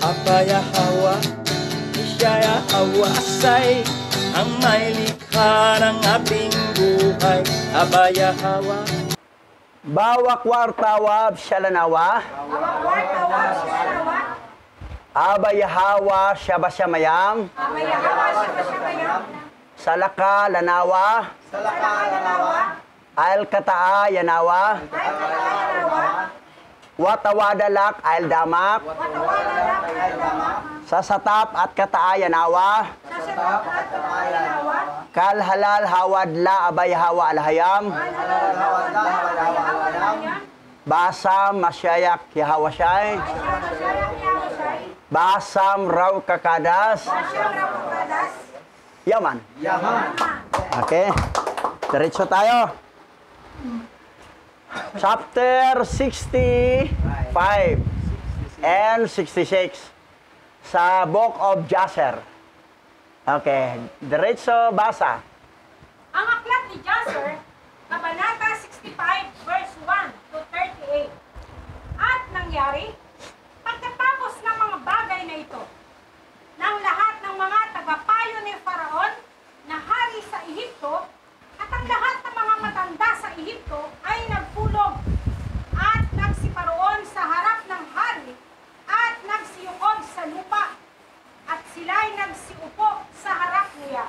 Abayahawa, Isyayahawa-say, ang may likha ng ating buhay. Abayahawa. Bawa kwartawa shalanawa. Abayahawa shabasyamayam. Salaka lanawa. Ail kataa yanawa. Watawadalak ail damak. Sasatap at kataa yanawa. Kal halal hawadla abayahawa alhayam. Basam masyayak yahawashay. Basam raw kakadas. Yaman. Okay. Diretso tayo. Chapter 65 and 66 sa Book of Jasher. Okay. Diretso basa. Ang aklat ni Jasher, Kabanata 65, verse 1 to 38. At nangyari, pagkatapos ng mga bagay na ito, ng lahat ng mga tagapayo ni Faraon na hari sa Ehipto, at ang lahat ng mga matanda sa Ehipto ay nagpulog at nagsiparoon sa harap ng hari at nagsiyukod sa lupa at sila'y nagsiupo sa harap niya.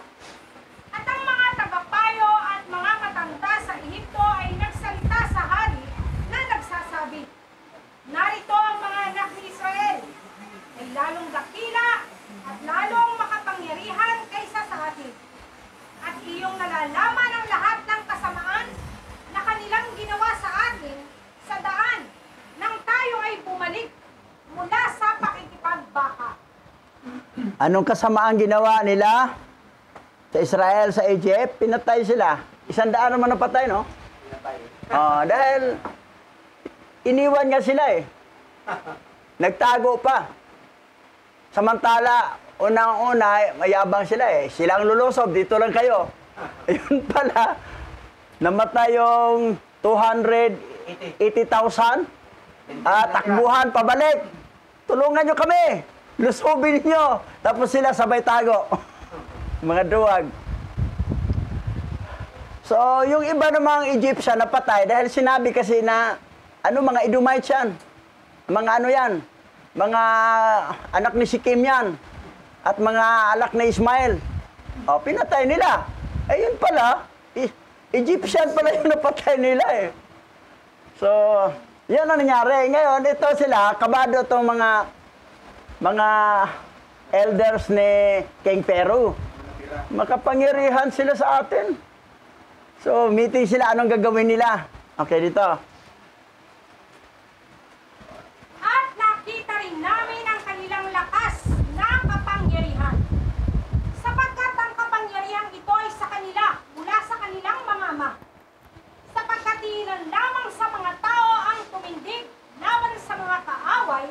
At ang mga tagapayo at mga matanda sa Ehipto ay nagsalita sa hari na nagsasabi, narito ang mga anak ni Israel ay lalong dakila at lalong makapangyarihan kaysa sa atin. At iyong nalalaman ang lahat ng kasamaan na kanilang ginawa sa atin sa daan nang tayo ay bumalik mula sa pakikipagbaka. Anong kasamaan ginawa nila sa Israel, sa Egypt? Pinatay sila. 100 naman napatay, no? Dahil iniwan nga sila eh. Nagtago pa. Samantala, unang-una, mayabang sila eh. Silang lulusob, dito lang kayo. Ayun pala, namatay yung 280,000. Takbuhan, pabalik. Tulungan nyo kami. Lusubin nyo. Tapos sila sabay tago. Mga duwag. So, yung iba namang Egyptian napatay dahil sinabi kasi na, mga Edomites yan. Mga ano yan. Mga anak ni Sikim yan. At mga anak ni Ismael. Pinatay nila. Ayun pala, Egyptian pala yung napatay nila eh. So, yan ang nangyari. Ngayon, ito sila, kabado itong mga elders ni King Pharaoh. Makapangyarihan sila sa atin. So, meeting sila, anong gagawin nila? Okay, dito. At nakita rin namin ang kanilang lakas na kapangyarihan. Sapagkat ang kapangyarihan ito ay sa kanila, mula sa kanilang mga ama. Sapagkat ilan lamang sa mga tao ang tumindig laban sa mga kaaway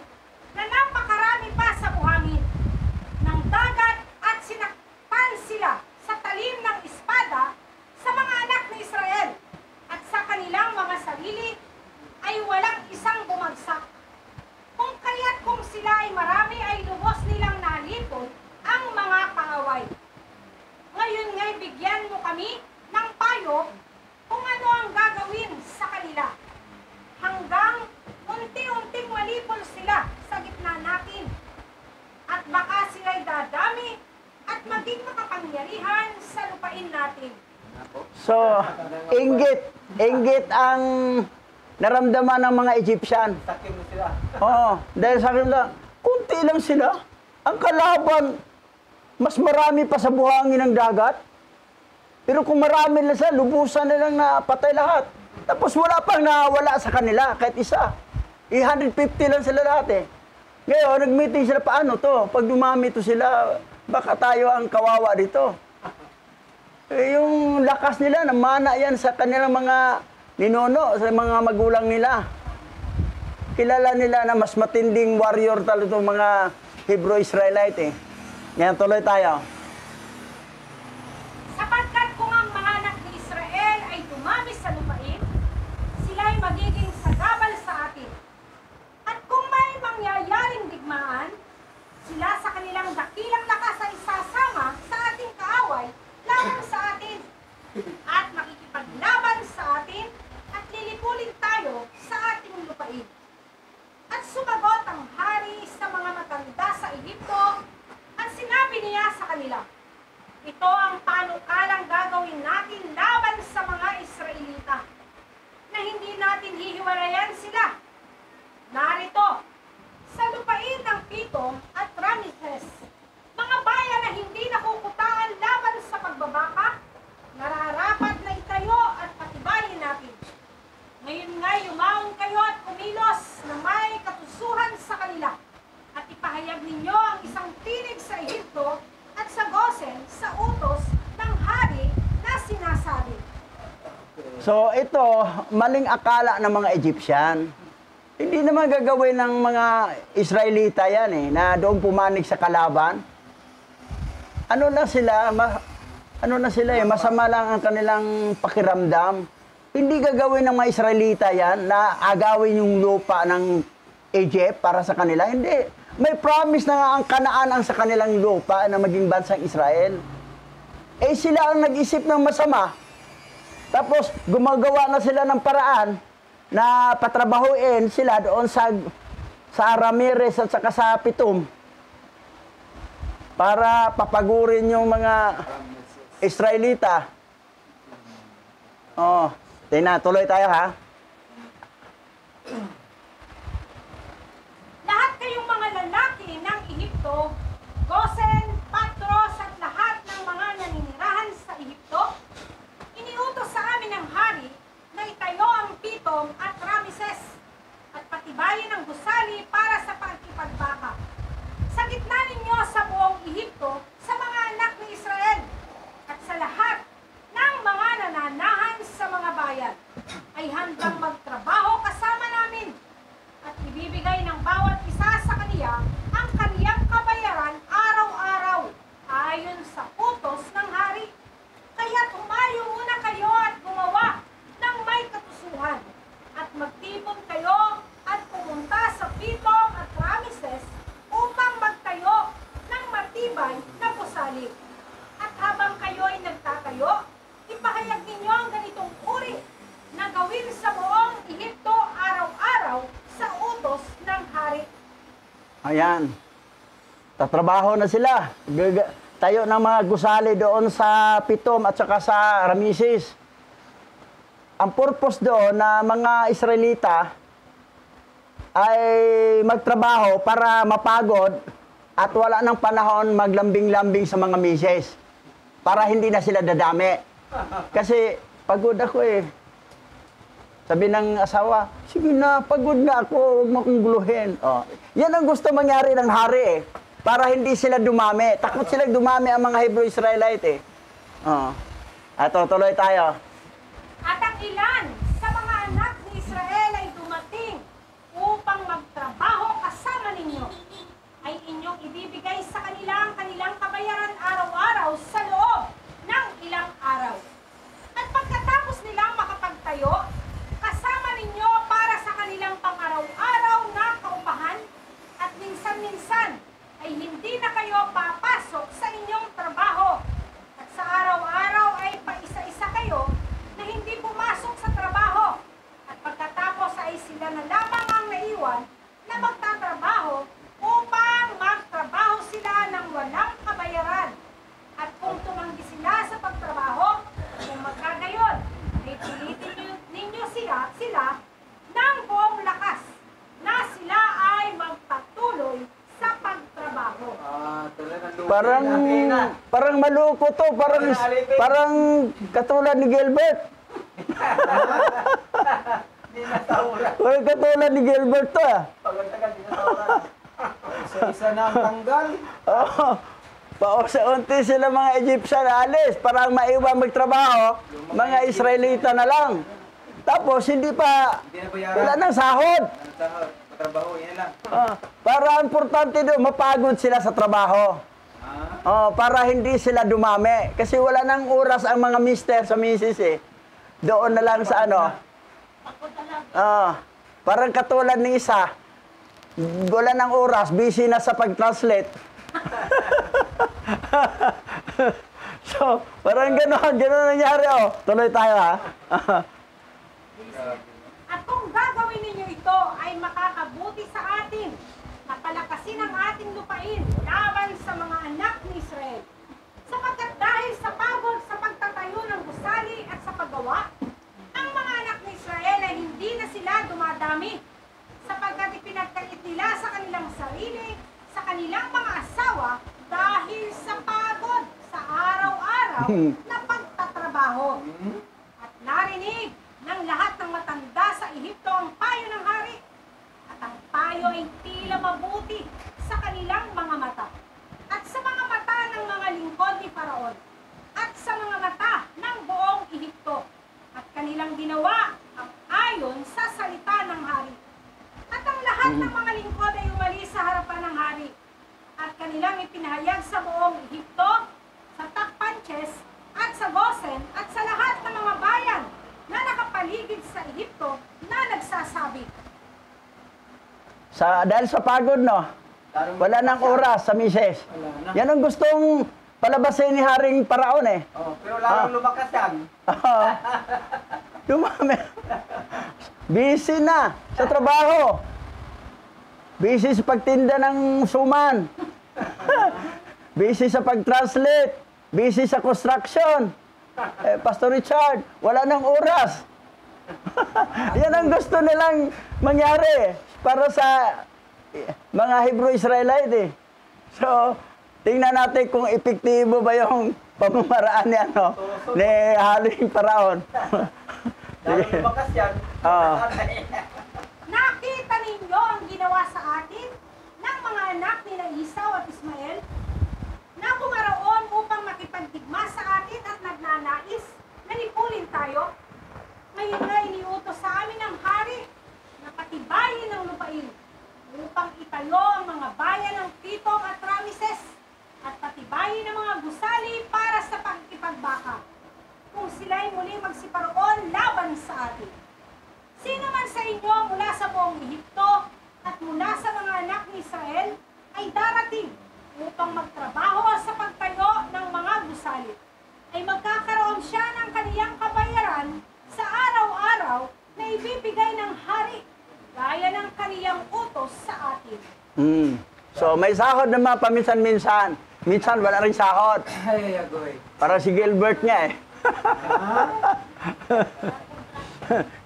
na napakarami pa sa buhangin ng dagat at sinaktan sila sa talim ng espada sa mga anak ni Israel at sa kanilang mga sarili ay walang isang bumagsak. Kung kaya't kung sila ay marami ay lubos nilang nalipol ang mga kaaway. Ngayon nga'y bigyan mo kami ng payo kung ano ang gagawin sa kanila. Hanggang unti-unting malipol sila sa gitna natin. At baka sila'y dadami at maging makapangyarihan sa lupain natin. So, inggit ang naramdaman ng mga Egyptian. Dahil sa kanila, kunti lang sila. Ang kalaban, mas marami pa sa buhangin ng dagat. Pero kung marami lang sila, lubusan nilang napatay lahat. Tapos wala pang nawala sa kanila, kahit isa. 150 lang sila lahat eh. Ngayon, nag-meeting sila, paano to? Pag dumami to sila, baka tayo ang kawawa dito. Yung lakas nila, namana yan sa kanilang mga ninuno, sa mga magulang nila. Kilala nila na mas matinding warrior talo itong mga Hebrew-Israelite eh. Ngayon, tuloy tayo. Sapagkat kung ang mga anak ni Israel ay dumami sa lupain, sila ay magiging sagabal sa atin. At kung may mangyayaring digmaan, natin hihiwalayan sila. Narito, sa lupain ng Pitom at Rameses, mga bayan na hindi nakukutaan laban sa pagbabaka, nararapat na itayo at patibayin natin. Ngayon nga yumaon kayo at kumilos na may katusuhan sa kanila at ipahayag ninyo ang isang tinig sa Ehipto at sa Gosen sa utos ng hari na sinasabi. So ito, maling akala ng mga Egyptian. Hindi naman gagawin ng mga Israelita yan na doon pumanig sa kalaban. Ano na sila, masama lang ang kanilang pakiramdam. Hindi gagawin ng mga Israelita yan na agawin yung lupa ng Egypt para sa kanila. Hindi. May promise na nga ang Kanaan ang sa kanilang lupa na maging bansang Israel. Eh sila ang nag-isip ng masama. Tapos gumagawa na sila ng paraan na patrabahuin sila doon sa Ramirez at saka sa Pitom para papagurin yung mga Israelita. Oh, tuloy tayo ha. Lahat kayong mga lalaki ng Ehipto, Gosen, Patros at lahat ng mga naninirahan sa Ehipto, iniutos sa amin ng hari na itayo ang Pitom at Rameses at patibayin ang gusali para sa pagkipagbaka. Sa gitna ninyo sa buong Ehipto, sa mga anak ni Israel at sa lahat ng mga nananahan sa mga bayan, ay handang magtrabaho kasama namin at ibibigay ng bawat isa sa kaniya ang kaniyang kabayaran araw-araw ayon sa utos ng hari. Kaya't humayo muna kayo at gumawa ng may katusuhan at magtipon kayo at pumunta sa Pitom at Rameses upang magtayo ng matibay na gusali. At habang kayo ay nagtatayo, ipahayag ninyo ang ganitong uri na gawin sa buong Ehipto araw-araw sa utos ng hari. Ayan. Tatrabaho na sila. Tayo ng mga gusali doon sa Pitom at saka sa Rameses. Ang purpose doon na mga Israelita ay magtrabaho para mapagod at wala ng panahon maglambing-lambing sa mga misis para hindi na sila dadami. Kasi pagod ako Sabi ng asawa, sige na, pagod na ako, huwag mo akong guluhin. Oh. Yan ang gusto mangyari ng hari para hindi sila dumami. Takot sila dumami ang mga Hebrew-Israelite Oh. At tuloy tayo. At ang ilan sa mga anak ni Israel ay dumating upang magtrabaho kasama ninyo, ay inyong ibibigay sa kanila ang kanilang kabayaran araw-araw sa loob ng ilang araw. At pagkatapos nilang makapagtayo, kasama ninyo para sa kanilang pang-araw-araw na kaupahan, at minsan-minsan ay hindi na kayo papasok sa inyong trabaho. At sa araw-araw ay paisa-isa kayo na hindi pumasok sa trabaho. At pagkatapos ay sila na lamang ang naiwan na magtatrabaho upang magtrabaho sila ng walang kabayaran. At kung tumanggi sila sa pagtrabaho, kung magkagayon, ay pilitin ninyo sila ng buong lakas na sila ay magpatuloy sa pagtrabaho. Parang maluko to, parang katulad ni Gilbert. Parang katulad ni Gilbert to Isa na ang tanggal. Oo. Paunti sila mga Egyptian alis, parang maiwan magtrabaho, mga Israelita na lang. Tapos hindi pa, wala nang sahod. Trabaho, yan lang. Para importante doon, mapagod sila sa trabaho. Para hindi sila dumami. Kasi wala nang oras ang mga mister sa misis Doon na lang sa ano. Parang katulad ng isa, wala nang oras, busy na sa pag-translate. So, parang gano'n nangyari Tuloy tayo At kung gagawin ninyo ito ay makakabuti sa atin na palakasin ang ating lupain laban sa mga anak ni Israel. Sapagkat dahil sa pagod sa pagtatayo ng gusali at sa paggawa, ang mga anak ni Israel ay hindi na sila dumami, sapagkat ipinagkait nila sa kanilang sarili, sa kanilang mga asawa, dahil sa pagod sa araw-araw na pagtatrabaho. At narinig ng lahat ng matanda sa Ehipto ang payo ng hari, at ang payo ay tila mabuti sa kanilang mga mata, at sa mga mata ng mga lingkod ni Faraon, at sa mga mata ng buong Ehipto, at kanilang ginawa ang ayon sa salita ng hari. At ang lahat ng mga lingkod ay umalis sa harapan ng hari, at kanilang ipinahayag sa buong Ehipto, sa Takpanches, at sa Gosen, at sa lahat ng mga bayan na nakapaligid sa Ehipto na nagsasabi, Dahil sa pagod, no? Wala nang oras sa misis. Wala na. Yan ang gustong palabasin ni Haring Paraon eh. Oh, pero lalong lumakas yan. Dumami. Busy na sa trabaho. Busy sa pagtinda ng suman. Busy sa pag-translate. Busy sa construction. Pastor Richard, wala nang oras. Yan ang gusto nilang mangyari para sa mga Hebrew Israelite eh. So, tingnan natin kung epektibo ba yung pamamaraan ni, ni Haring Paraon. Lalong lumakas yan. Ah. nakita ninyo ang ginawa sa atin ng mga anak ni Esau at Ismael, na bumaraon upang makipagdigma sa atin at nagnanais na nipulin tayo. Ngayon nga iniutos sa amin ng hari na patibayin ang lupain upang itayo ang mga bayan ng Pitong at Rameses at patibayin ang mga gusali para sa pagkipagbaka kung sila'y muling magsiparoon laban sa atin. Sino man sa inyo mula sa buong Ehipto at mula sa mga anak ni Israel ay darating upang magtrabaho sa pagtayo ng mga gusali, ay magkakaroon siya ng kaniyang kabayaran sa araw-araw na ibibigay ng hari, gaya ng kaniyang utos sa atin. So, may sahod naman paminsan-minsan. Minsan, wala rin sahod. Ay, agoy. Para si Gilbert niya eh.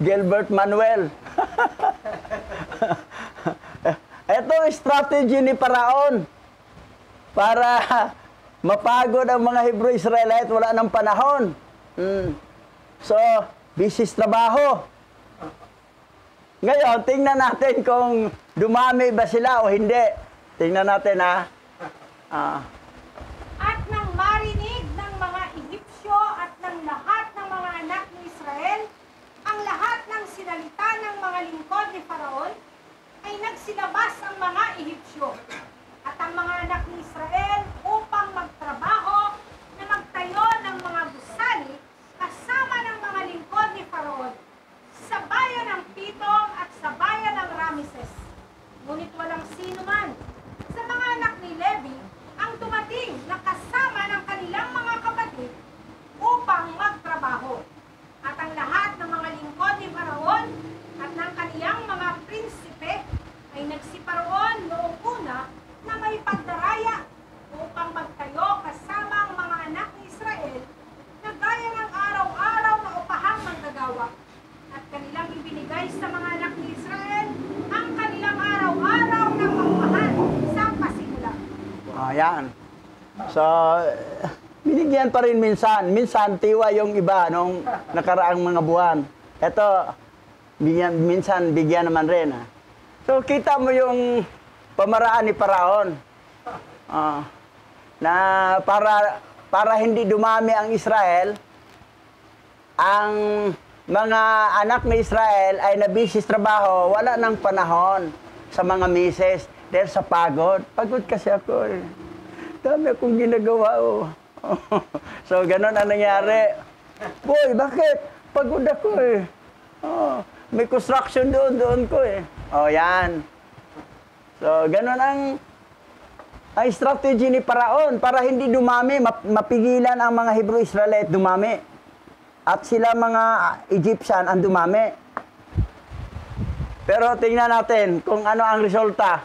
Gilbert Manuel. Ito ang strategy ni Paraon para mapagod ang mga Hebrew Israelite, wala ng panahon. So, busy sa trabaho. Ngayon, tingnan natin kung dumami ba sila o hindi. Tingnan natin ha. At nang marinig ng mga Ehipsyo at ng lahat ng mga anak ni Israel, ang lahat ng sinalita ng mga lingkod ni Faraon, ay nagsilabas ang mga Ehipsyo at ang mga anak ni Israel upang magtrabaho na magtayo ng mga gusali kasama ng mga lingkod ni Faraon sa bayan ng Pitong at sa bayan ng Rameses. Ngunit walang sino man sa mga anak ni Levi ang dumating na kasama ng kanilang mga kapatid upang magtrabaho. At ang lahat ng mga lingkod ni Faraon at ng kaniyang mga prinsipe ay nagsiparoon noong una na may pagdaraya upang magtayo kasama ang mga anak ni Israel na gaya ng araw-araw na upahang manggagawa. At kanilang ibinigay sa mga anak ni Israel ang kanilang araw-araw na paupahan sa pasimula. Ayan. So, binigyan pa rin minsan. Minsan, tiwa yung iba nung nakaraang mga buwan. Ito, minsan bigyan naman rin. So, kita mo yung pamaraan ni Paraon. Na para hindi dumami ang Israel, ang mga anak ni Israel ay nabisi sa trabaho, wala nang panahon sa mga mises dahil sa pagod. Pagod kasi ako eh. Dami akong ginagawa oh. So, ganun ang nangyari. Boy, bakit? Pagod ako eh. May construction doon ko eh. Yan. So, ganun ang strategy ni Paraon para hindi dumami, mapigilan ang mga Hebrew Israelite dumami. At sila mga Egyptian ang dumami. Pero tingnan natin kung ano ang resulta.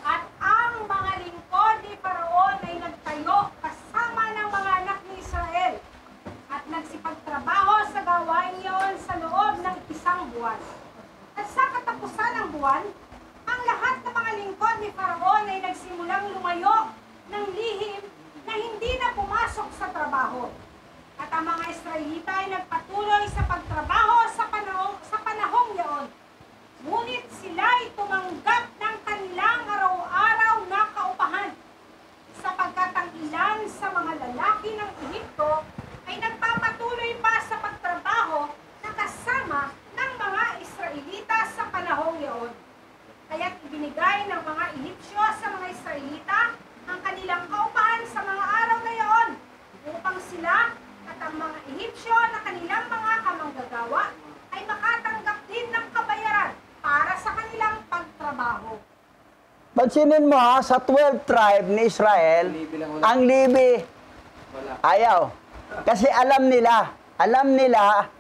At ang mga lingkod ni Faraon ay nagtayo kasama ng mga anak ni Israel at nagsipagtrabaho sa gawain iyon sa loob ng 1 buwan. buwan, ang lahat ng mga lingkod ni Faraon ay nagsimulang lumayo ng lihim na hindi na pumasok sa trabaho. At ang mga Israelita ay nagpatuloy sa pagtrabaho sa panahong yaon. Ngunit sila ay tumanggap ng kanilang araw-araw na kaupahan, sapagkat ang ilan sa mga lalaki ng Ehipto ay nagpapatuloy pa sa pagtrabaho na kasama ng mga Israelita sa panahong yaon. Kaya't ibinigay ng mga Ehipsyo sa mga Israelita ang kanilang kaupahan sa mga araw na yaon, upang sila at ang mga Ehipsyo na kanilang mga kamanggagawa ay makatanggap din ng kabayaran para sa kanilang pagtrabaho. Pansinin mo ha, sa 12 tribe ni Israel, Libi lang wala. ang Libi, Wala. ayaw. Kasi alam nila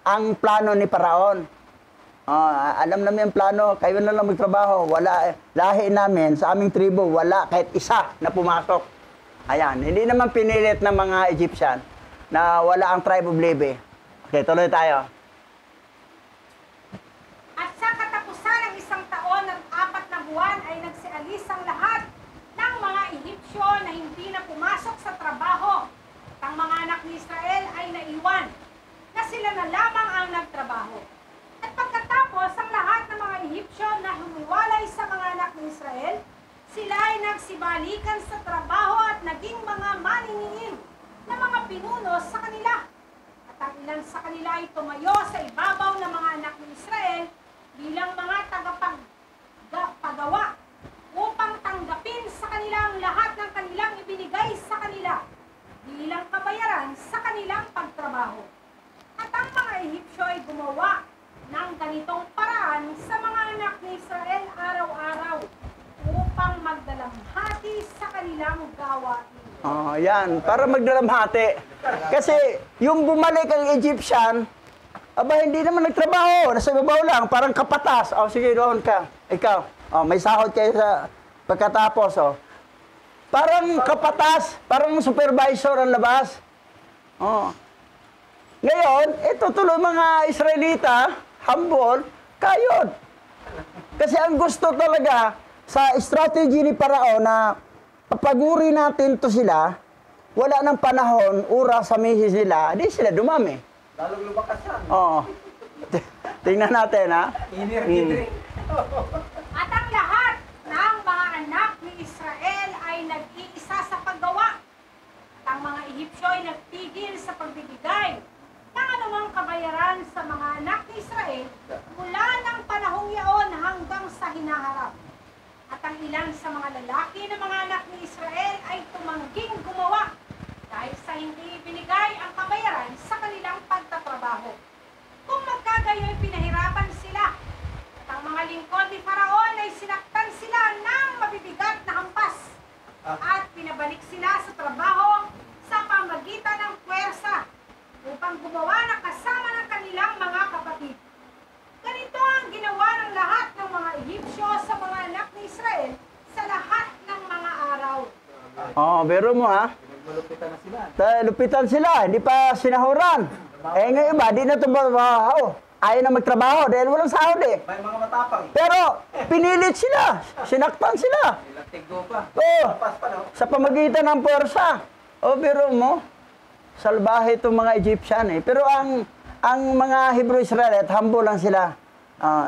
ang plano ni Paraon. Alam namin ang plano, kayo na lang magtrabaho. Wala, lahi namin, sa aming tribo, wala kahit isa na pumasok. Ayan, hindi naman pinilit ng mga Egyptian na wala ang tribe of Levi. Okay, tuloy tayo. At sa katapusan ng 1 taon at 4 na buwan ay nagsialis ang lahat ng mga Ehipsyo na hindi na pumasok sa trabaho. At ang mga anak ni Israel ay naiwan, na sila na lamang ang nagtrabaho. At pagkatapos ang lahat ng mga Ehipsyo na humiwalay sa mga anak ni Israel, sila ay nagsibalikan sa trabaho at naging mga maniningil na mga pinuno sa kanila. At ang ilan sa kanila ay tumayo sa ibabaw ng mga anak ni Israel bilang mga tagapagawa upang tanggapin sa kanila ang lahat ng kanilang ibinigay sa kanila bilang kabayaran sa kanilang pagtrabaho. At ang mga Ehipsyo ay gumawa ng ganitong paraan sa mga anak ni Israel araw-araw upang magdalamhati sa kanilang gawain. Yan, para magdalamhati. Kasi yung bumalik ang Egyptian, aba hindi naman nagtrabaho, nasa ibabaw lang, parang kapatas. Sige, doon ka. Ikaw, may sahod kayo sa pagkatapos. Parang kapatas, parang supervisor ang labas. Ngayon, ito tuloy mga Israelita, humble, kayod. Kasi ang gusto talaga sa strategy ni Paraon na papaguri natin to sila, wala ng panahon, oras sa misis nila, di sila dumami. Lalong lumakas yan. Tingnan natin, ha? Energy drink. At ang lahat ng mga anak ni Israel ay nag-iisa sa paggawa. At ang mga Ehipsyo ay nagtigil sa pagbibigay ng anumang kabayaran sa mga anak ni Israel mula ng panahong yaon hanggang sa hinaharap. At ang ilan sa mga lalaki ng mga anak ni Israel ay tumangging gumawa dahil sa hindi ibinigay ang kabayaran sa kanilang pagtatrabaho. Kung magkagayoy pinahirapan sila, at ang mga lingkod ni Faraon ay sinaktan sila ng mabibigat na hampas at pinabalik sila sa trabaho sa pamagitan ng puwersa upang gumawa na kasama ng kanilang mga kapatid. Ganito ang ginawa ng lahat ng mga Ehipsyo sa mga anak ni Israel sa lahat ng mga araw. Biro mo, ha? Malupitan na sila. Lupitan sila, hindi pa sinahuran. Ngayon iba, di na tumbaho. Ayaw na magtrabaho dahil walang sahod eh. May mga matapang. Pero pinilit sila, sinaktan sila. Nilatigo pa. Oo, Pas pa, no? sa pamagitan ng puwersa. Biro mo, salbahe itong mga Egyptian eh. Pero ang mga Hebrew Israelite, humble lang sila.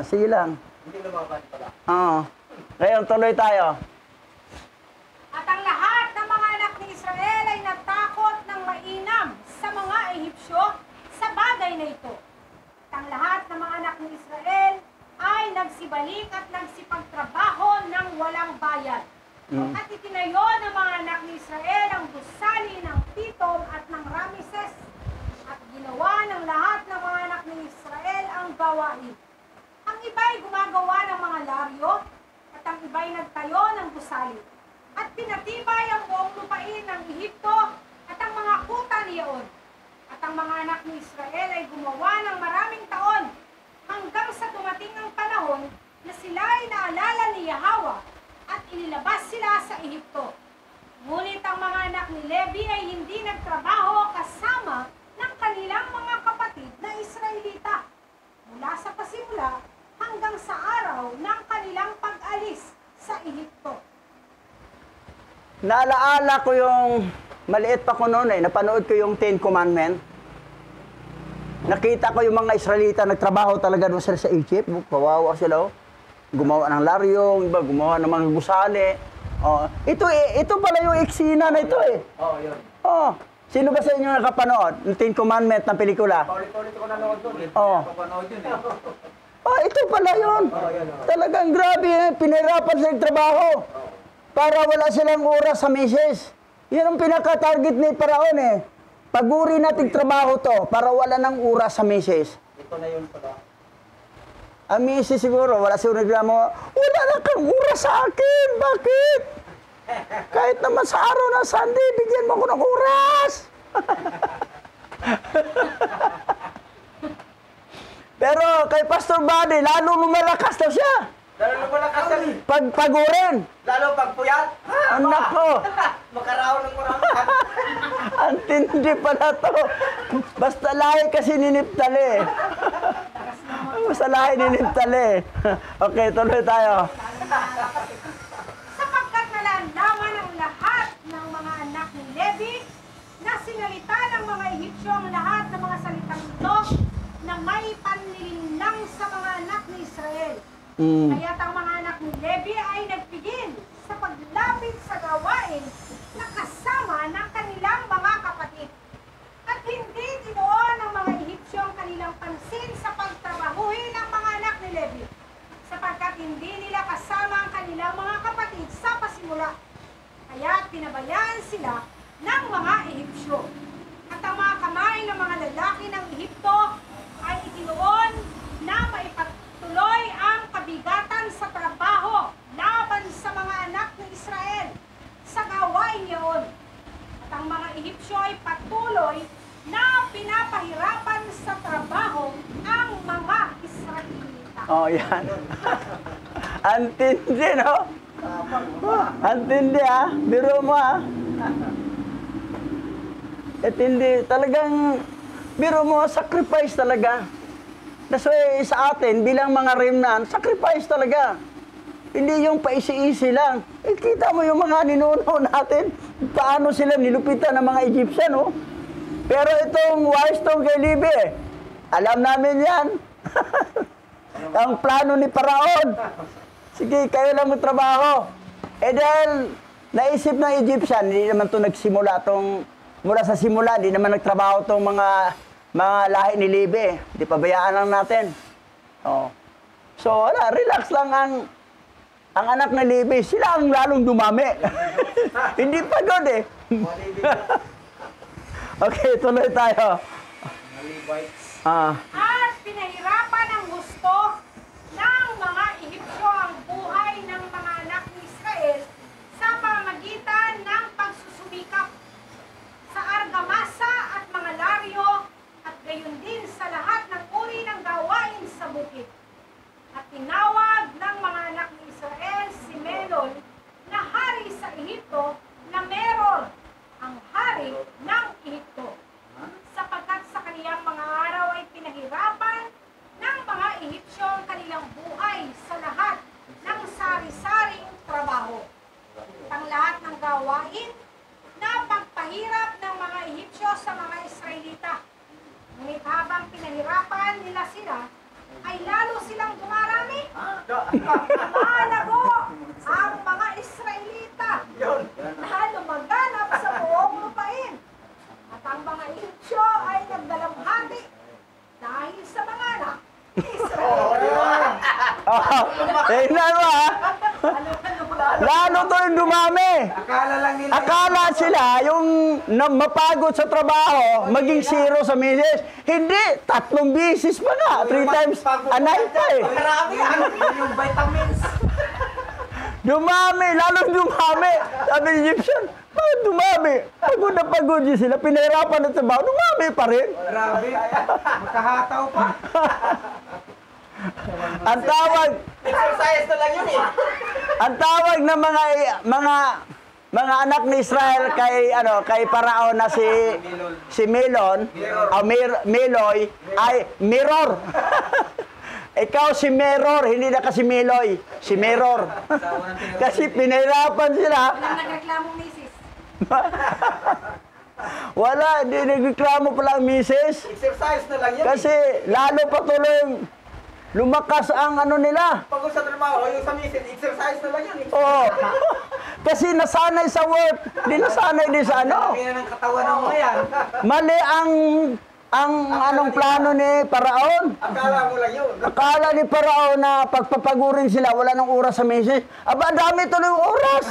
Sige lang. Hindi lumabas pala. Ngayon, tuloy tayo. At ang lahat ng mga anak ni Israel ay natakot ng mainam sa mga Ehipsyo sa bagay na ito. At ang lahat ng mga anak ni Israel ay nagsibalik at nagsipagtrabaho ng walang bayad. At itinayo ng mga anak ni Israel ang gusali ng Pitom at ng Rameses. At ginawa ng lahat ng mga anak ni Israel ang gawain. Ang iba'y gumagawa ng mga laryo at ang iba'y nagtayo ng gusali. At pinatibay ang buong lupain ng Ehipto at ang mga kuta niyaon. At ang mga anak ni Israel ay gumawa ng maraming taon hanggang sa dumating ang panahon na sila ay naalala ni Yahweh at inilabas sila sa Ehipto. Ngunit ang mga anak ni Levi ay hindi nagtrabaho kasama ng kanilang mga kapatid na Israelita mula sa pasimula hanggang sa araw ng kanilang Naalaala ko yung, maliit pa ko noon napanood ko yung Ten Commandments. Nakita ko yung mga Israelita, nagtrabaho talaga doon sila sa Egypt. Kawawa sila, oh. Gumawa ng laryong, iba gumawa ng mga gusali. Oh, ito pala yung eksena na ito eh. Oo, yun. Oh, sino ba sa inyo nakapanood ng Ten Commandments ng pelikula? Paulit-ulit ko nanood doon. Oo. Papanood yun eh. Oh, ito pala yun. Yun. Talagang grabe eh. Pinahirapan sila yung trabaho. Para wala silang oras sa misis. Yan ang pinaka-target ni Paraon eh. Paguri nating trabaho to para wala ng oras sa misis. Ito na yun pala. Ang misis siguro, wala siguro nagreklamo, wala na kang oras sa akin. Bakit? Kahit naman sa araw ng Sunday, bigyan mo ko ng oras. Pero kay Pastor Buddy, lalo lumalakas daw siya. Lalo pala kasal. Pagpagurin. Lalo pag puyat. Anak ko. Makaraon ng marami. Ang tindi pala to. Basta lahi kasi niniptali. Basta lahi niniptali. Okay, tuloy tayo. Sapagkat nalalaman ng lahat ng mga anak ni Levi na sinalita ng mga Ehipsyo ang lahat ng mga salitang ito na may panlilinlang sa mga anak ni Israel. Kaya't ang mga anak ni Levi ay nagpigil sa paglapit sa gawain na kasama ng kanilang mga kapatid. At hindi tinuon ng mga Ehipsyo ang kanilang pansin sa pagtrabahuhin ng mga anak ni Levi, sapagkat hindi nila kasama ang kanilang mga kapatid sa pasimula. Kaya pinabayaan sila ng mga Ehipsyo. At ang mga kamay ng mga lalaki ng Ehipto ay itinuon na maipatuloy ang kabigatan sa trabaho laban sa mga anak ni Israel sa gawain niyon. At ang mga Ehipsyo ay patuloy na pinapahirapan sa trabaho ang mga Israelita. Oh, yan. Antindi, no? Antindi, ha? Biro mo, ha? Hindi. Talagang, biro mo, sacrifice talaga. That's why sa atin, bilang mga remnant, sacrifice talaga. Hindi yung paisi-isi lang. Kita mo yung mga ninuno natin, paano sila nilupitan ng mga Egyptian, no? Pero itong wise tong kay Levi, alam namin yan. Ang plano ni Paraon. Sige, kayo lang magtrabaho. Eh dahil naisip ng Egyptian, hindi naman ito nagsimula itong, mula sa simula, hindi naman nagtrabaho itong mga lahi ni Levi. Hindi pabayaan lang natin. Oh. So, wala, relax lang ang anak ni Levi. Sila ang lalong dumami. Hindi pagod eh. Okay, tuloy tayo. At pinahirapan ang gusto ng mga Ehipsyo ang buhay ng mga anak ni Israel sa pamamagitan ng pagsusumikap sa argamasa at mga laryo at gayon din sa lahat ng uri ng gawain sa bukid. At tinawag ng mga anak ni Israel si Melon na hari sa Ehipto na Meror, ang hari ng Ehipto. Sapagkat sa kaniyang mga araw ay pinahirapan ng mga Ehipsyo ang kanilang buhay sa lahat ng sari-saring trabaho. Ang lahat ng gawain na pagpahirap ng mga Ehipsyo sa mga Israelita. Ngunit habang pinahirapan nila sila, ay lalo silang dumarami. Lumalago ang mga Israelita na lumaganap sa buong lupain. At ang mga Ehipsyo ay nagdalamhati dahil sa mga anak ni Israel. Tingnan mo, ha? Lalo to yung dumami. Akala lang nila. Akala sila yung mapagod sa trabaho, maging zero sa misis. Hindi, 3 bisis pa nga. 3 times a night pa eh. Marami yan. Yung vitamins. Dumami, lalo dumami. Sabi ni Egyptian, bakit dumami? Pagod na pagod yun sila, pinahirapan na trabaho, dumami pa rin. Grabe. Magkahataw pa. Ang tawag, Exercise na lang yun eh. ang tawag ng mga anak ni Israel kay Paraon na si Melon, Meloy ay mirror. Ikaw si Meror, hindi na kasi Meloy. Si Meror. Kasi pinahirapan sila. Walang nagreklamong misis. Wala, hindi nagreklamo pala ang misis. Exercise na lang yan Kasi lalo patuloy lumakas ang ano nila. Pag sa trabaho, yung sa misis, exercise na lang yan Oo. Kasi nasanay sa work, hindi nasanay din sa ano. Kaya ng katawan ng mga yan. Mali ang anong plano ni Paraon. Akala mo lang yun. Akala ni Paraon na pagpapagurin sila, wala nang oras sa misis. Aba, dami tuloy yung oras.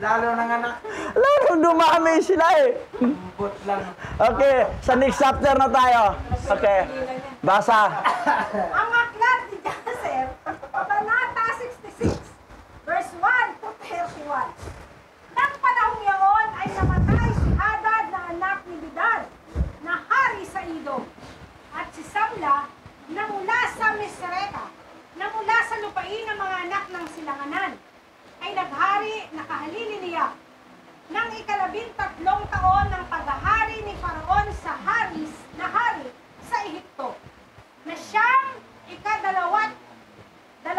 Lalo ng anak. Lalong dumami sila eh. But lang. Okay, sa next chapter na tayo. Okay, basa. Ang aklat ni Joseph, Kabanata 66, verse 1 to 31. Nang panahong yaon ay namatay si Hadad na anak ni Bedad, na hari sa Edom, at si Samla na mula sa Misreka, na mula sa lupain ng mga anak ng silanganan, ay naghari na kahalili niya ng 13 taon ng paghahari ni Faraon sa Haris na hari sa Ehipto, na siyang 25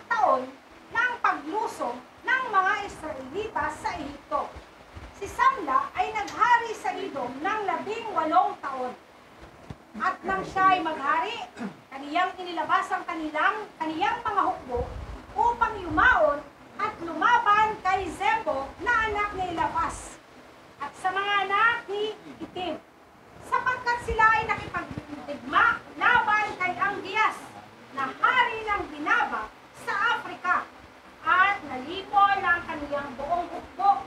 taon ng paglusong ng mga Israelita sa Ehipto. Si Samla ay naghari sa Edom ng 18 taon. At nang siya ay maghari, kaniyang inilabas ang kaniyang mga hukbo upang yumaon at lumaban kay Zebo na anak ni Elifaz at sa mga anak ni Itim, sapagkat sila ay nakipagdigma laban kay Anggias na hari ng Dinaba sa Afrika, at nalipol ang kaniyang buong hukbo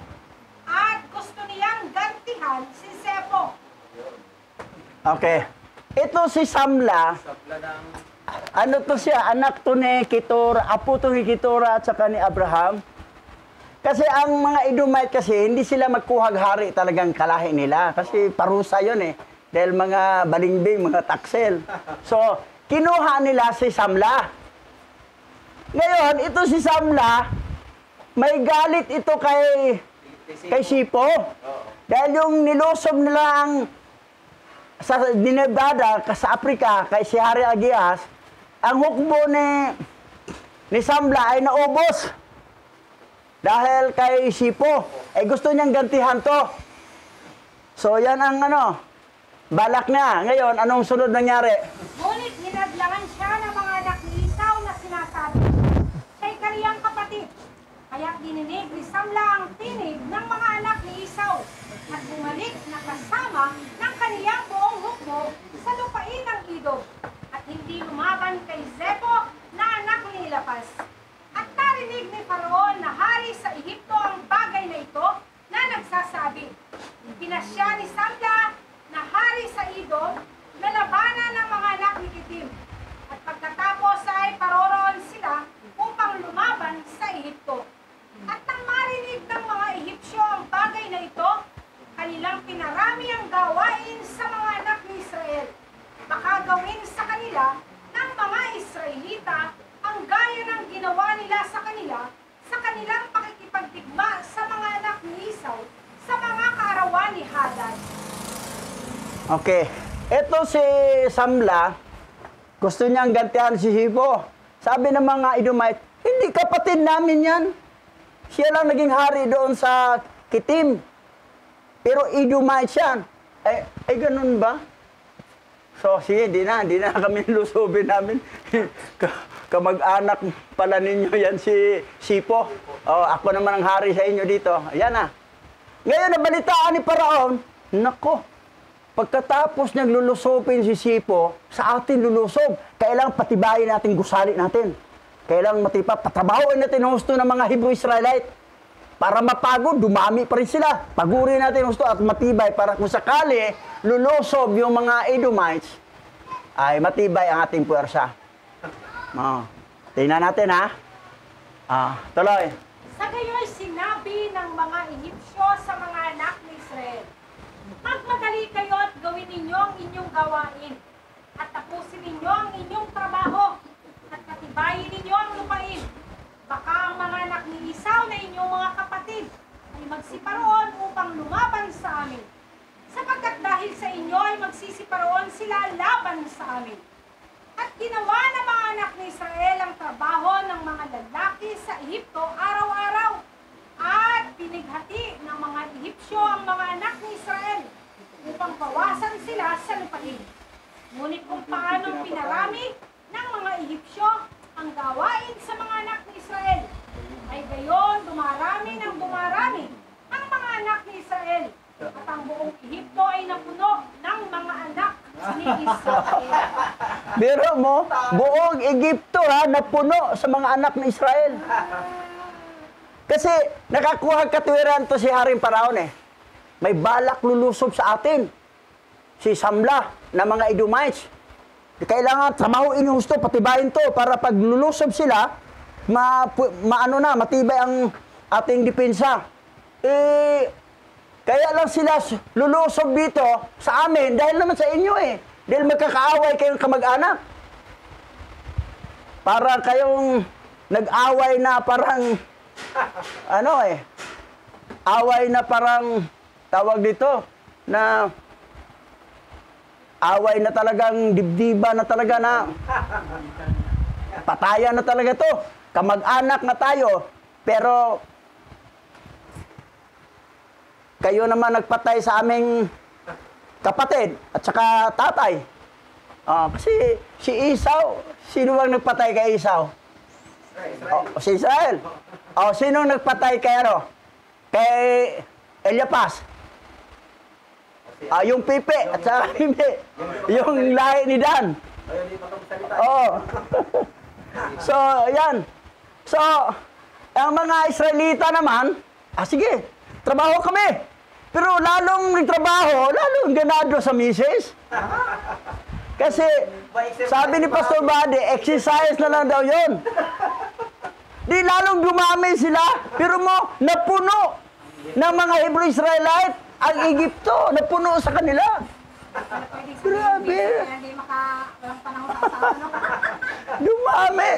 at gusto niyang gantihan si Zebo. Okay. Ito si Samla, ano to siya, anak to ni Ketura, apo to ni Ketura at saka ni Abraham. Kasi ang mga Edomite kasi, hindi sila magkuhag hari talagang kalahi nila. Kasi parusa yun eh. Dahil mga balingbing, mga taksel. So, kinuha nila si Samla. Ngayon, ito si Samla, may galit ito kay Sipo. Dahil yung nilusob nila ang sa Dinebada, sa Afrika, kay si Hari Agias, ang hukbo ni Samla ay naubos. Dahil kay Sipo, gusto niyang gantihan to. So yan ang balak niya. Ngayon, anong sunod nangyari? Ngunit hinadlangan siya ng mga anak ni Esau na sinasabi, siya'y kaniyang kapatid. Kaya't dininig ni Samla ang tinig ng mga anak ni Esau at bumalik na kasama ng kaniyang buong hukbo sa lupain ng Edom at hindi lumaban kay Zebo na anak ni Elifaz. At narinig ni Faraon na hari sa Ehipto ang bagay na ito na nagsasabi, pinasya ni Samla na hari sa Edom na labanan ng mga anak ni Kitim. At pagkatapos ay paroroon sila upang lumaban sa Ehipto. At nang marinig ng mga Ehipsyo ang bagay na ito, kanilang pinarami ang gawain sa mga anak ni Israel. Baka gawin sa kanila ng mga Israelita ang gaya ng ginawa nila sa kanila sa kanilang pakikipagdigma sa mga anak ni Esau sa mga kaarawan ni Hadad. Okay. Ito si Samla, gusto niyang gantihan si Sipo. Sabi ng mga Edomite, hindi kapatid namin yan. Siya lang naging hari doon sa Kitim. Pero Edomite yan. Ganun ba? So, sige, di na kami lusubin namin. Kamag-anak pala ninyo yan si Sipo. Ako naman ang hari sa inyo dito. Ayan na. Ngayon, nabalitaan ni Paraon, nako, pagkatapos niyang lulusopin si Sipo, sa atin lulusob. Kailangan patibayin natin, gusali natin. Kailangan patabahoin natin ang husto ng mga Hebrew Israelite. Para mapagod, dumami pa rin sila. Pagurin natin ang husto at matibay para kung sakali lulusob yung mga Edomites, ay matibay ang ating puwersa. Tingnan natin ha. Tuloy. Sa gayoy sinabi ng mga Ehipsyo sa mga anak ni Israel, magmadali kayo at gawin ninyo ang inyong gawain, at tapusin ninyo ang inyong trabaho, at patibayin ninyo ang lupain. Baka ang mga anak ni Esau na inyong mga kapatid ay magsiparoon upang lumaban sa amin, sapagkat dahil sa inyo ay magsisiparoon sila laban sa amin. ginawa ng mga anak ni Israel ang trabaho ng mga lalaki sa Ehipto araw-araw. At pinighati ng mga Ehipsyo ang mga anak ni Israel upang bawasan sila sa lupain. Ngunit kung paano pinarami ng mga Ehipsyo ang gawain sa mga anak ni Israel, ay gayon dumarami ng dumarami ang mga anak ni Israel. At ang buong Ehipto ay napuno ng mga anak ni Israel. Biro mo, buong Egypto ha, napuno sa mga anak ni Israel. Kasi nakakuha katuwiran to si Haring Paraon eh. May balak lulusob sa atin. Si Samla na mga Edomites. Kailangan trabahoin yung husto, patibayin to para pag lulusob sila, matibay ang ating depensa. Kaya lang sila lulusob dito sa amin dahil naman sa inyo eh. Dahil magkakaaway kayong kamag-anak. Para kayong nag-away na parang away na parang tawag dito na away na talagang dibdiba na talaga na patayan na talaga to. Kamag-anak na tayo, pero kayo naman nagpatay sa aming kapatid at saka tatay. Kasi si Esau, sino bang nagpatay kay Esau? Si Israel. Sino nagpatay kay Kay Eliapas? Yung Pipe at saka yung lahi ni Dan. So, yan. So, ang mga Israelita naman, sige, trabaho kami. Pero lalong nagtrabaho, lalong ganado sa misis. Kasi, sabi ni Pastor Bade, exercise na lang daw yun. Di lalong dumami sila, pero mo, napuno ng mga Hebrew Israelite ang Egypto, napuno sa kanila. Grabe. Hindi walang panahon sa asawa, no? Dumami.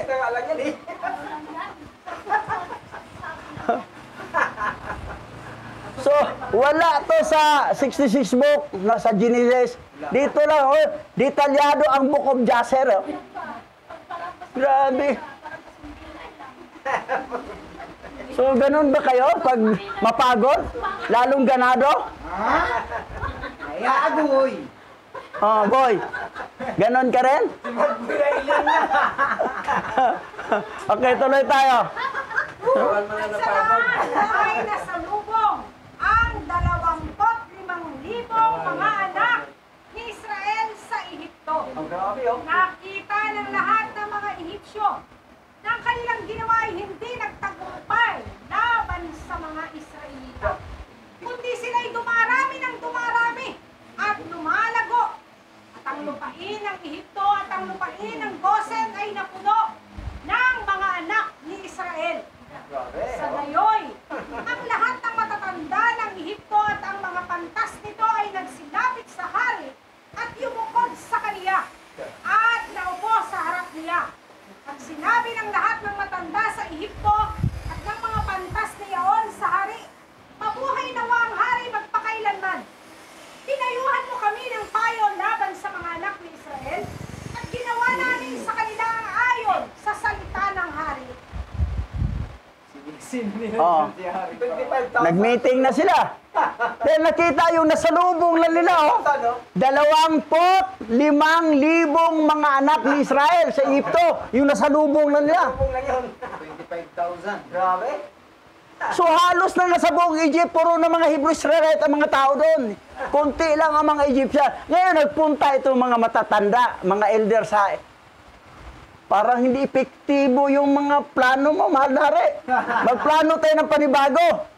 So, wala to sa 66 book, sa Genesis. Dito lang, detalyado ang Book of Jasher. Grabe. So, ganun ba kayo pag mapagod? Lalong ganado? Ay, agoy. Boy. Ganon ka rin? Okay, tuloy tayo. At sa lahat ay nasalubong ang 25,000 mga anak ni Israel sa Ehipto. Nakita ng lahat ng mga Ehipsyo na ang kanilang ginawa ay hindi nagtagumpay laban sa mga Israelita, kundi sila'y dumarami ng dumarami at lumalago. At ang lupain ng Ehipto at ang lupain ng Gosen ay napuno ng mga anak ni Israel. Sa gayoy, ang lahat ng matatanda ng Ehipto at ang mga pantas nito ay nagsilapit sa hari at yumukod sa kaniya at naupo sa harap niya. At sinabi ng lahat ng matanda sa Ehipto at ng mga pantas niyaon sa hari, mabuhay nawa ang hari magpakailanman. Tinayuhan mo kami ng payo laban sa mga anak ni Israel at ginawa namin sa kanila ang ayon sa salita ng hari. Nag-meeting na sila. Dahil nakita yung nasalubong lang nila, 25,000 mga anak ni Israel sa Egypto. Yung nasalubong lang nila. 25,000. Grabe. So halos na nasa buong Egypt, puro na mga Hebrew Israelite ang mga tao doon. Kunti lang ang mga Egyptian. Ngayon nagpunta itong mga matatanda, mga elder sa... Parang hindi epektibo yung mga plano mo, mahal na hari. Magplano tayo ng panibago.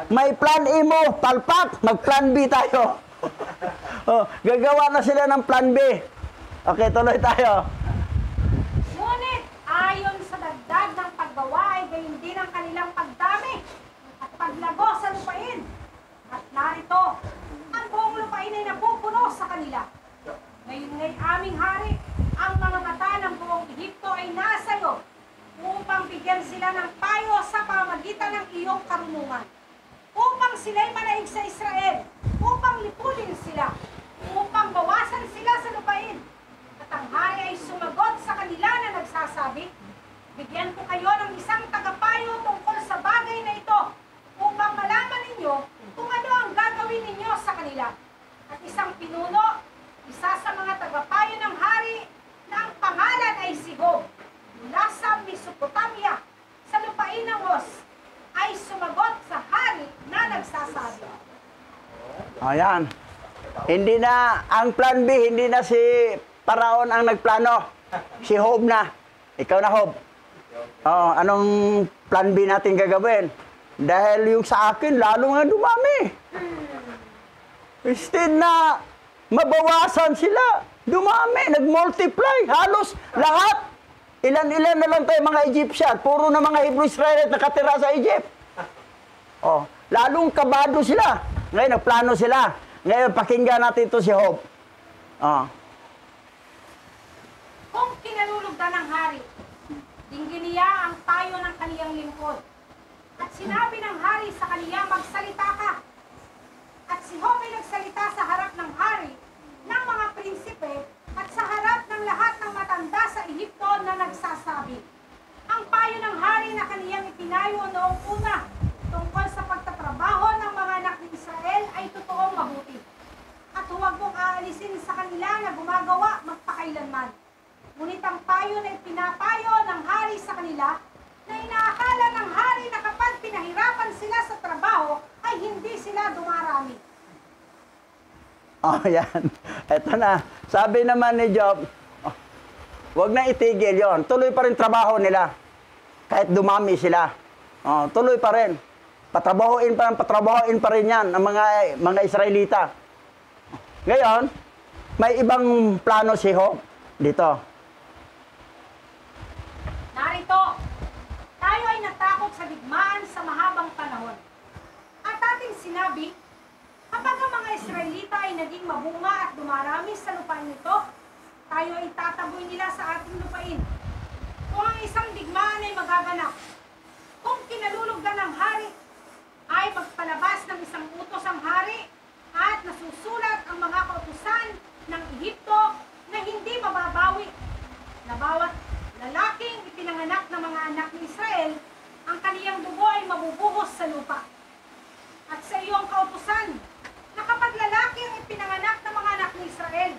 May plan A mo, palpak. Mag-plan B tayo. Gagawa na sila ng plan B. Okay, tuloy tayo. Ngunit ayon sa dagdag ng paggawa ay gayon din ang kanilang pagdami at paglago sa lupain. At narito, ang buong lupain ay napupuno sa kanila. Ngayon ngay aming hari, ang mga mata ng buong Ehipto ay nasa iyo upang bigyan sila ng payo sa pamamagitan ng iyong karunungan. Upang sila'y manaig sa Israel, upang lipulin sila, upang bawasan sila sa lupain. At ang hari ay sumagot sa nagsasabi? Bigyan ko kayo ng isang tagapayo tungkol sa bagay na ito upang malaman ninyo kung ano ang gagawin ninyo sa kanila. At isang pinuno, isa sa mga tagapayo ng hari na ang pangalan ay si Job, mula sa Mesopotamia, sa lupain ng Uz, ay sumagot sa hari na nagsasabi. Ayan. Hindi na, ang plan B, hindi na si Paraon ang nagplano. Si Job na. Ikaw na, Job. Oh, anong plan B natin gagawin? Dahil yung sa akin, lalo nga dumami. Instead na mabawasan sila, dumami, nag-multiply. Halos lahat. Ilan-ilan na lang tayo mga Egyptian. Puro na mga Hebrew Israelite nakatira sa Egypt. Oh, lalong kabado sila. Ngayon, nagplano sila. Ngayon, pakinggan natin ito si Job. Oh. Kung kinalulugdan ng hari, dinggin niya ang payo ng kaniyang lingkod. At sinabi ng hari sa kaniya, magsalita ka. At si Job ay nagsalita sa harap ng hari, ng mga prinsipe, at sa harap ng lahat ng matanda sa Ehipto na nagsasabi. Ang payo ng hari na kaniyang itinayo noong una tungkol sa pagtatrabaho ng mga anak ni Israel ay totoong mabuti. At huwag mong aalisin sa kanila na gumagawa magpakailanman. Ngunit ang payo na ipinapayo ng hari sa kanila, na inaakala ng hari na kapag pinahirapan sila sa trabaho, ay hindi sila dumarami. Oh, yan. Ito na. Sabi naman ni Job, oh, wag na itigil yon. Tuloy pa rin trabaho nila. Kahit dumami sila. Oh, tuloy pa rin. Patrabahoin pa rin yan ang mga Israelita. Ngayon, may ibang plano si Job dito. Narito, tayo ay natakot sa digmaan sa mahabang panahon. At ating sinabi, kapag ang mga Israelita ay naging mabunga at dumarami sa lupain nito, tayo ay tataboy nila sa ating lupain. Kung ang isang digmaan ay magaganap, kung kinalulugdan ng hari, ay magpalabas ng isang utos ang hari at nasusulat ang mga kautusan ng Ehipto na hindi mababawi, na bawat lalaking ipinanganak ng mga anak ni Israel, ang kaniyang dugo ay mabubuhos sa lupa. At sa iyong kautusan, na kapag lalaki ang ipinanganak ng mga anak ni Israel,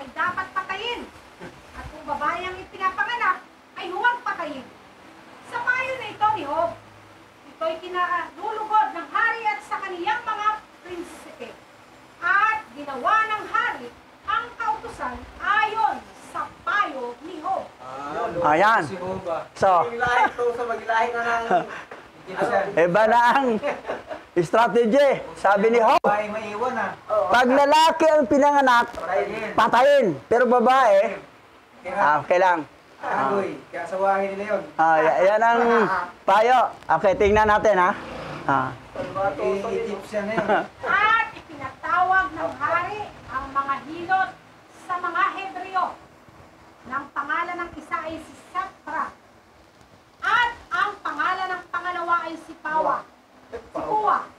ay dapat patayin. At kung babae ang ipinapanganak, ay huwag patayin. Sa payo na ito ni Job, ito'y kinalulugod ng hari at sa kaniyang mga prinsipe. At ginawa ng hari ang kautusan ayon sa payo ni Job. Ayan. Si Job, ah. So, Maglahi to sa maglahi na ng Egyptian. iba na ang strategy. Sabi ni Job, Babae maiwan ah. pag lalaki ang pinanganak, Patayin. patayin. Pero babae, okay lang. Agoy. Kaya sawahin nila yun. Yan ang payo. Okay, tingnan natin ha. Egyptian na yun. At ipinatawag ng hari ang mga hilot sa mga Hebreo. Ng pangalan ng isa ay si Sapra. At ang pangalan ng pangalawa ay si Pawa. Si Puwa.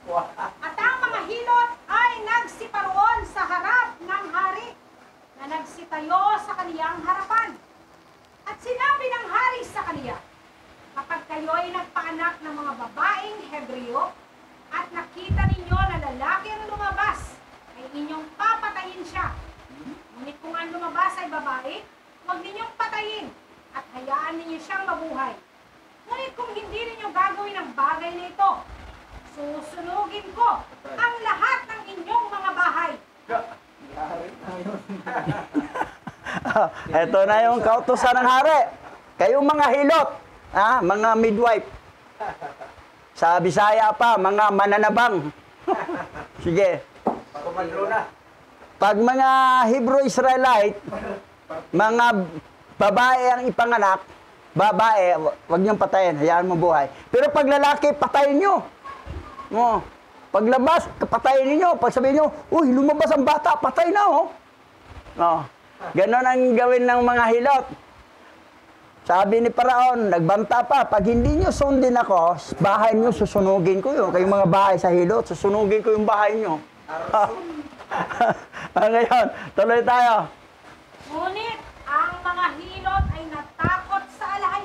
At ang mga hilot ay nagsiparoon sa harap ng hari na nagsitayo sa kaniyang harapan. At sinabi ng hari sa kaniya, kapag kayo ay nagpaanak ng mga babaeng Hebreo at nakita ninyo na lalaki ang lumabas, ay inyong papatayin siya. Ngunit kung ang lumabas ay babae, huwag ninyong patayin at hayaan ninyo siyang mabuhay. Ngunit kung hindi ninyo gagawin ang bagay na ito, susunugin ko ang lahat ng inyong mga bahay. Ito na yung kautusan ng hari. Kayong mga hilot, mga midwife. Sa Bisaya pa, mga mananabang. Sige. Kumadro na. Pag mga Hebrew Israelite, mga babae ang ipanganak, babae, wag niyong patayin, hayaan mo buhay. Pero pag lalaki, patayin niyo. Paglabas, patayin niyo. Pag sabihin niyo, uy, lumabas ang bata, patay na, oh. Ganon ang gawin ng mga hilot. Sabi ni Paraon, nagbanta pa, pag hindi nyo sundin ako, bahay nyo, susunugin ko yun. Kayong mga bahay sa hilot, susunugin ko yung bahay nyo. Ngayon, tuloy tayo. Ngunit ang mga hilot ay natakot sa alahai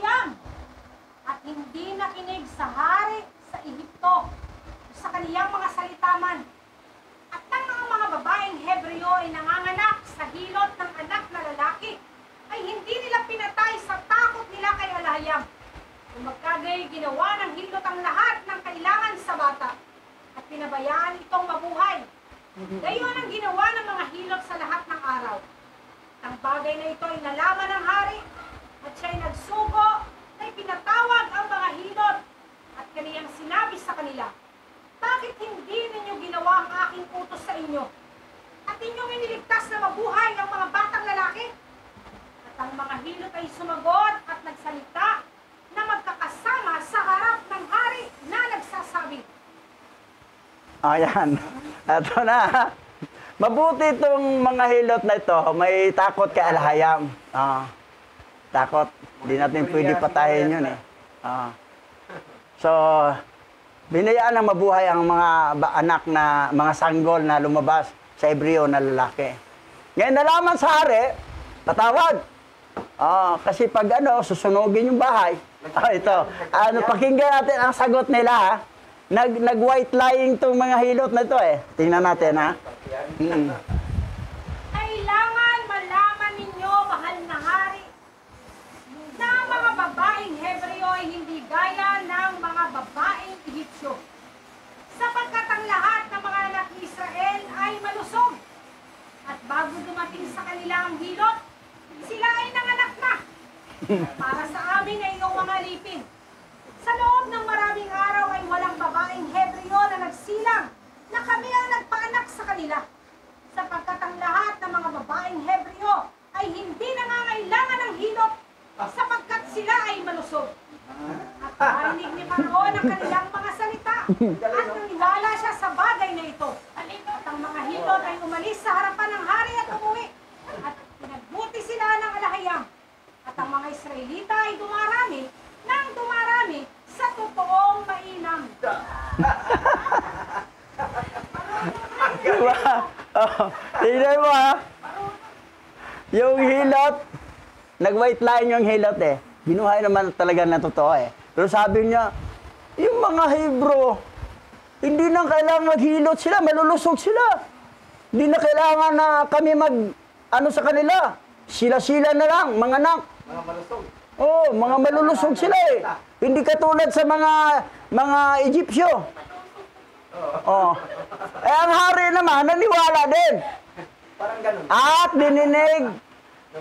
ginawa ng hilot ang lahat ng kailangan sa bata at pinabayaan itong mabuhay. Gayon ang ginawa ng mga hilot sa lahat ng araw. Ang bagay na ito ay nalaman ng hari at siya'y nagsugo na pinatawag ang mga hilot at kaniyang sinabi sa kanila, bakit hindi ninyo ginawa ang aking utos sa inyo? At inyong iniligtas na mabuhay ang mga batang lalaki? At ang mga hilot ay sumagot at nagsalita na magkakasama sa harap ng hari na nagsasabi, Ayan. Ito na. Mabuti itong mga hilot na ito. May takot kay Alhayam. Takot. Hindi natin pwede patayin yun eh. So, binayaan ng mabuhay ang mga anak na mga sanggol na lumabas sa Hebreo na lalaki. Ngayon nalaman sa hari, patawad. Kasi pag susunugin yung bahay. Ito. Pakinggan natin ang sagot nila ha. Nag-white lying tong mga hilot na ito eh. Tingnan natin ha. kailangan malaman ninyo, mahal na hari, na ang mga babaeng Hebreo ay hindi gaya ng mga babaeng Egyptyo. Sapagkat ang lahat ng mga anak ni Israel ay malusog. At bago dumating sa kanila ang hilot, sila ay nanganak na. Para sa amin ay iyong mga alipin. Sa loob ng maraming araw ay walang babaeng Hebreo na nagsilang na kami ang nagpaanak sa kanila. Sapagkat ang lahat ng mga babaeng Hebreo ay hindi nangangailangan ng hilot sapagkat sila ay malusog. At narinig ni Panginoon ang kanilang mga salita at naniwala siya sa bagay na ito. At ang mga hilot ay umalis sa harapan ng hari at umuwi. At pinagbuti sila ng Alahayam. At ang mga Israelita ay dumarami nang dumarami sa totoong mainam. Diba? Tingnan mo ha. Yung hilot, nag-white line yung hilot eh. Binuhay naman talaga na totoo eh. Pero sabi niya, yung mga Hebrew, hindi na kailangan maghilot sila, malulusog sila. Hindi na kailangan na kami sa kanila. Sila-sila na lang, mga anak. Mga malusog. Mga malulusog sila eh. Hindi katulad sa mga Egyptyo. Ang hari naman, naniwala din. Parang ganun. At dininig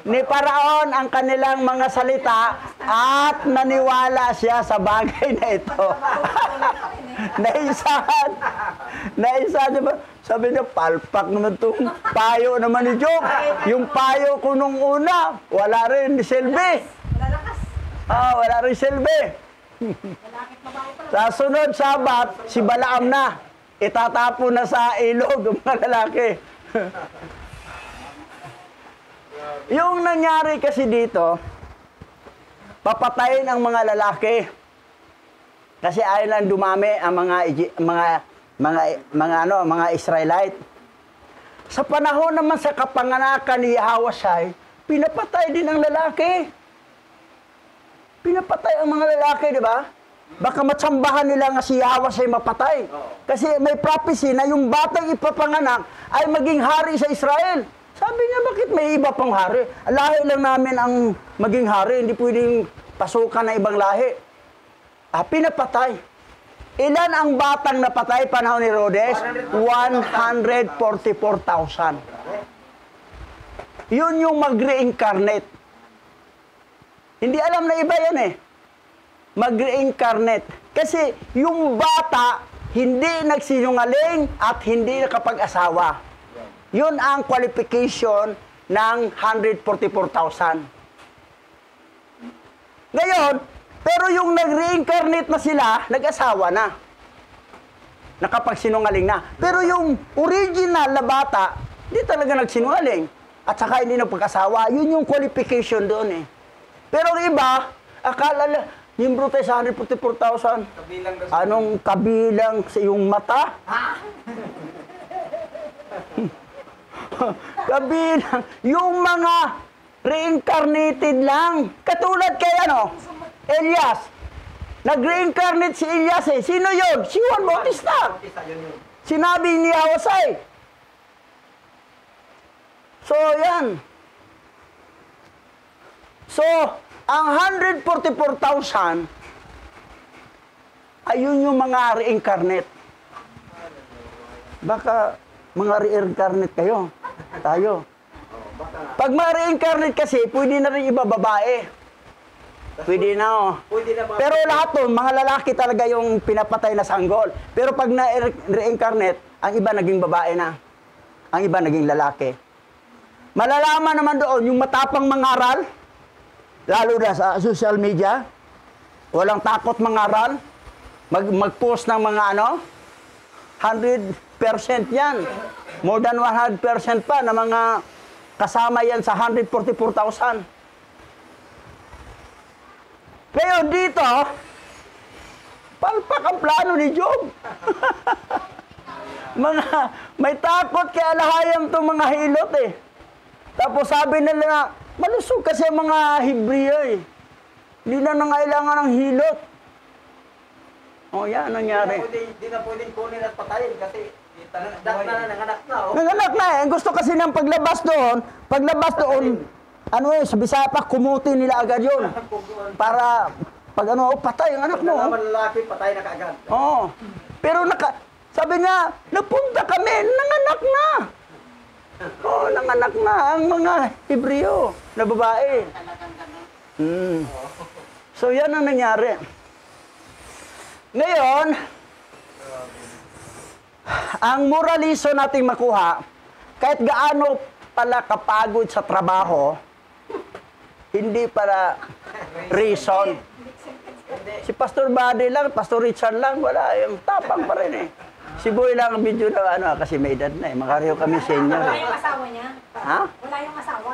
ni Paraon ang kanilang mga salita at naniwala siya sa bagay na ito. Naisahan, diba? Sabi niya, palpak naman itong payo naman ni Job. Yung payo ko nung una, wala rin silbi. Lalakas. Wala rin silbi. Lalakit babae pala. Sa sunod Sabat, si Balaam na. Itatapon na sa ilog ng mga lalaki. Yung nangyari kasi dito, papatayin ang mga lalaki. Kasi ayaw lang dumami ang mga Israelite. Sa panahon naman sa kapanganakan ni Yahweh, pinapatay din ang lalaki. Pinapatay ang mga lalaki, di ba? Baka matsambahan nila nga si Yahweh ay mapatay. Kasi may prophecy na yung batang ipapanganak ay maging hari sa Israel. Sabi niya, bakit may iba pang hari? Lahi lang namin ang maging hari, hindi pwedeng pasukan ng ibang lahi. Pinapatay. Ilan ang batang napatay panahon ni Herodes? 144,000. Yun yung mag-reincarnate. Hindi alam na iba yan eh. Mag-reincarnate. Kasi yung bata, hindi nagsinungaling at hindi nakapag-asawa. Yun ang qualification ng 144,000. Ngayon, pero yung nag-reincarnate na sila, nag-asawa na. Nakapagsinungaling na. Pero yung original na bata, hindi talaga nagsinungaling. At saka hindi nagpag-asawa. Yun yung qualification doon eh. Pero ang iba, akala membro tayo sa 144,000. Kabilang daw sa... Anong kabilang sa iyong mata? Kabilang. Yung mga reincarnated lang. Katulad kay Elias. Nag-reincarnate si Elias eh. Sino yun? Si Juan Bautista. Yun. Sinabi ni Yahweh. So, yan. So, ang 144,000 ayun yung mga reincarnate. Baka mga reincarnate kayo. Tayo. Pag mga reincarnate kasi, pwede na rin iba babae. Pwede na, oh. Pwede na mga... Pero lahat to, mga lalaki talaga yung pinapatay na sanggol. Pero pag na-reincarnate, ang iba naging babae na. Ang iba naging lalaki. Malalaman naman doon, yung matapang mangaral, lalo na sa social media, walang takot mangaral, mag-post ng mga 100% yan. More than 100% pa na mga kasama yan sa 144,000. Ngayon dito, palpak ang plano ni Job. May takot kay alahayam itong mga hilot eh. Tapos sabi nila na, malusog kasi mga Hebreo eh. Hindi na nangailangan ng hilot. O yan, nangyari. Hindi na pwedeng kunin at patayin kasi nanganak na. Oh. Nanganak na eh. Gusto kasi ng paglabas doon, sa Bisaya pa, kumuti nila agad yun. Para, pag patay ang anak mo. Pag lalaki, patay na kaagad. Oo. Pero sabi nga, napunta kami, nanganak na. Oo, nanganak na ang mga Hebreo na babae. So, yan ang nangyari. Ngayon, ang moraliso nating makuha, kahit gaano pala kapagod sa trabaho, hindi para reason. Si Pastor Buddy lang, Pastor Richard lang, wala. Yung tapang pa rin eh. Si Boy lang ang video na kasi may edad na eh. Makareho kami senior. Wala Eh. yung asawa niya? Ha? Wala yung asawa?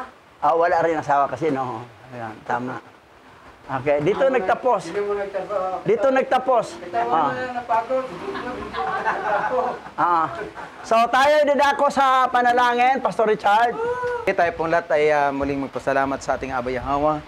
Wala rin asawa kasi, no? Ayan, tama. Okay, dito nagtapos. Dito nagtapos. So, tayo didako sa panalangin, Pastor Richard. Tayo pong lahat ay muling magpasalamat sa ating Aba Yahawa.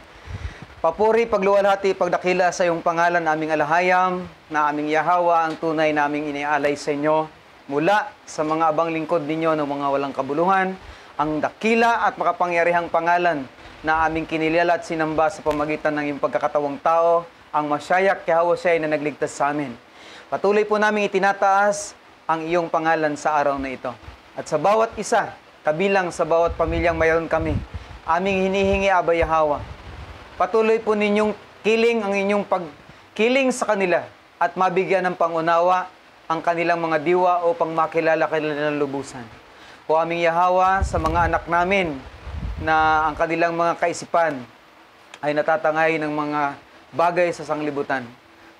Papuri, pagluwalhati, pagdakila sa iyong pangalan, aming alahayam, na aming Yahawa, ang tunay naming inialay sa inyo. Mula sa mga abang lingkod ninyo ng mga walang kabuluhan, ang dakila at makapangyarihang pangalan na aming kinilala at sinamba sa pamagitan ng iyong pagkakatawang tao, ang Masyayak Yahweh siya na nagligtas sa amin. Patuloy po namin itinataas ang iyong pangalan sa araw na ito. At sa bawat isa, kabilang sa bawat pamilyang mayroon kami, aming hinihingi, Aba Yahawa. Patuloy po ninyong kiling ang inyong pagkiling sa kanila at mabigyan ng pangunawa ang kanilang mga diwa upang makilala kanila ng lubusan. O aming Yahawa, sa mga anak namin na ang kanilang mga kaisipan ay natatangay ng mga bagay sa sanglibutan.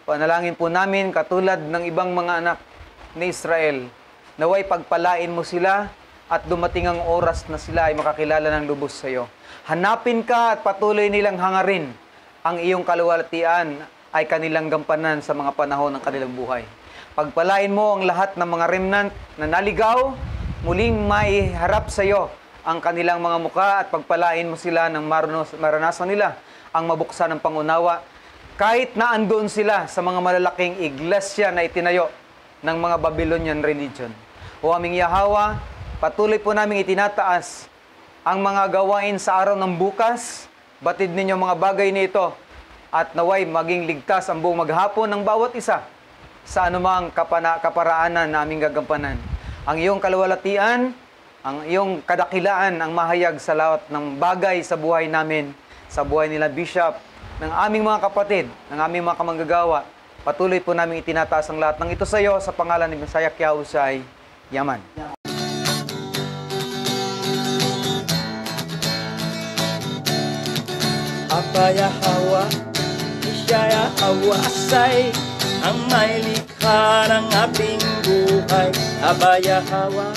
Panalangin po namin katulad ng ibang mga anak ni Israel, naway pagpalain mo sila at dumating ang oras na sila ay makakilala ng lubos sa iyo. Hanapin ka at patuloy nilang hangarin ang iyong kaluwalhatian ay kanilang gampanan sa mga panahon ng kanilang buhay. Pagpalain mo ang lahat ng mga remnant na naligaw, muling maiharap sa iyo ang kanilang mga mukha at pagpalain mo sila ng maranasan nila ang mabuksan ng pangunawa kahit na andoon sila sa mga malalaking iglesia na itinayo ng mga Babylonian religion. O aming Yahawa, patuloy po namin itinataas ang mga gawain sa araw ng bukas, batid ninyo mga bagay nito at naway maging ligtas ang buong maghapon ng bawat isa sa anumang kaparaanan na aming gagampanan. Ang iyong kaluwalhatian, ang iyong kadakilaan ang mahayag sa lahat ng bagay sa buhay namin, sa buhay nila Bishop, ng aming mga kapatid, ng aming mga kamanggagawa. Patuloy po namin itinataas ang lahat ng ito sa iyo sa pangalan ni Masyayak Yahweh. Yaman. Aba Yahawa, Isya Yahawa Asay, ang may likha ng ating buhay. Aba Yahawa,